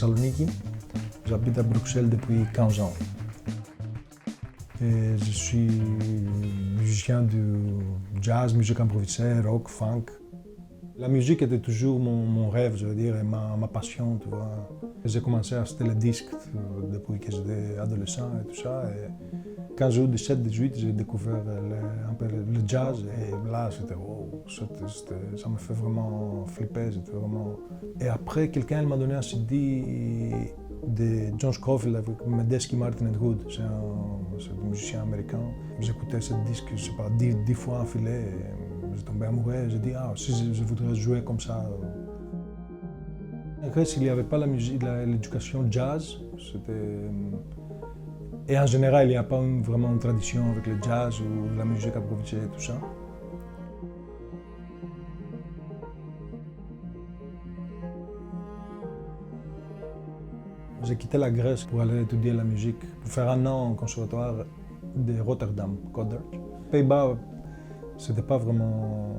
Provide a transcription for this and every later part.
Thessaloniki. J'habite à Bruxelles depuis 15 ans. Et je suis musicien de jazz, musique improvisée, rock, funk. La musique était toujours mon rêve, je veux dire, et ma passion, tu vois. J'ai commencé à acheter les disques depuis que j'étais adolescent et tout ça. Et quand j'ai eu 17-18, j'ai découvert un peu le jazz et là, c'était wow, ça me fait vraiment flipper. Et après, quelqu'un m'a donné un CD de John Scofield avec Medeski, Martin and Good. C'est un musicien américain. J'écoutais ce disque, je sais pas, 10 fois affilé. J'ai tombé amoureux. J'ai dit, si je voudrais jouer comme ça. En Grèce, il n'y avait pas la musique, l'éducation jazz. Et en général, il n'y a pas vraiment une tradition avec le jazz ou la musique improvisée et tout ça. J'ai quitté la Grèce pour aller étudier la musique, pour faire un an au conservatoire de Rotterdam, Coderch. Pays-Bas, c'était pas vraiment.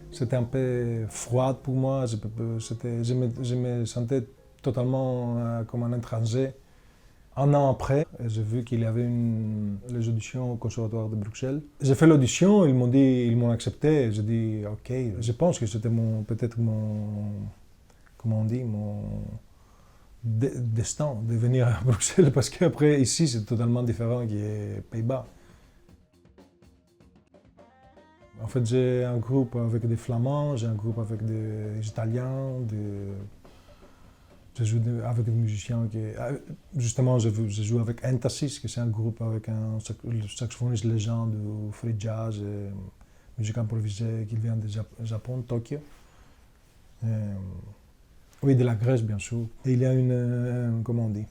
C'était un peu froid pour moi. Je me sentais totalement comme un étranger. Un an après, j'ai vu qu'il y avait les auditions au conservatoire de Bruxelles. J'ai fait l'audition, ils m'ont accepté. J'ai dit OK. Je pense que c'était peut-être comment on dit, mon destin de venir à Bruxelles parce qu'après ici c'est totalement différent des Pays-Bas. En fait, j'ai un groupe avec des Flamands, j'ai un groupe avec des Italiens, je joue avec des musiciens justement, je joue avec Entasis, qui c'est un groupe avec un saxophoniste légende du free jazz et musique improvisée qui vient du Japon, Tokyo. Oui, de la Grèce, bien sûr. Et il y a comment on dit,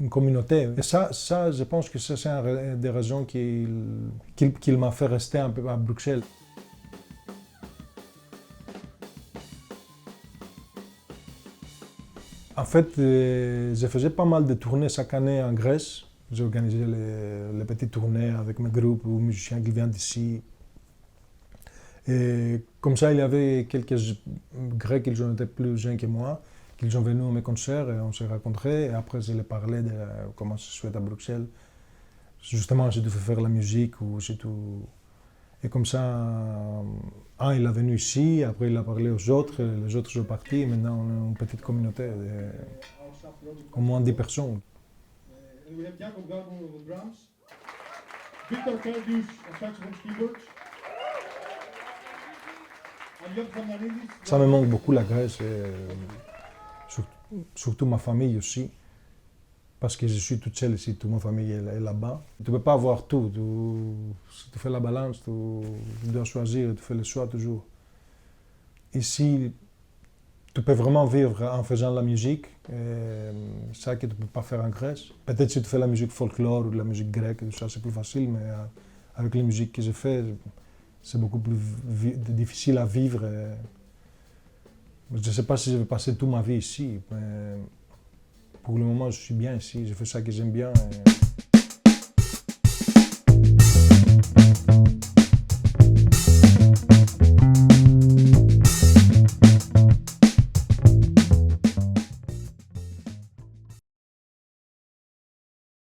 une communauté. Et ça, je pense que c'est une des raisons qu'il m'a fait rester un peu à Bruxelles. En fait, je faisais pas mal de tournées chaque année en Grèce. J'organisais les petites tournées avec mes groupes ou musiciens qui viennent d'ici. Et comme ça, il y avait quelques Grecs qui étaient plus jeunes que moi, qui sont venus à mes concerts et on s'est rencontrés. Et après, je leur parlais de comment ça se fait à Bruxelles. Justement, j'ai dû faire la musique ou j'ai tout. Et comme ça, il est venu ici, après il a parlé aux autres, les autres sont partis. Maintenant, on est une petite communauté au moins 10 personnes. We have Jacob Gabor on the drums, Victor Kerdius on saxophone keyboards. Ça me manque beaucoup la Grèce, et surtout ma famille aussi, parce que je suis toute seule ici, toute ma famille est là-bas. Tu ne peux pas avoir tout, si tu fais la balance, tu dois choisir, tu fais le choix toujours. Ici, tu peux vraiment vivre en faisant la musique, c'est ça que tu ne peux pas faire en Grèce. Peut-être si tu fais la musique folklore ou la musique grecque, ça c'est plus facile, mais avec les musiques que je fais, c'est beaucoup plus difficile à vivre. Je ne sais pas si je vais passer toute ma vie ici, mais pour le moment je suis bien ici, je fais ça que j'aime bien.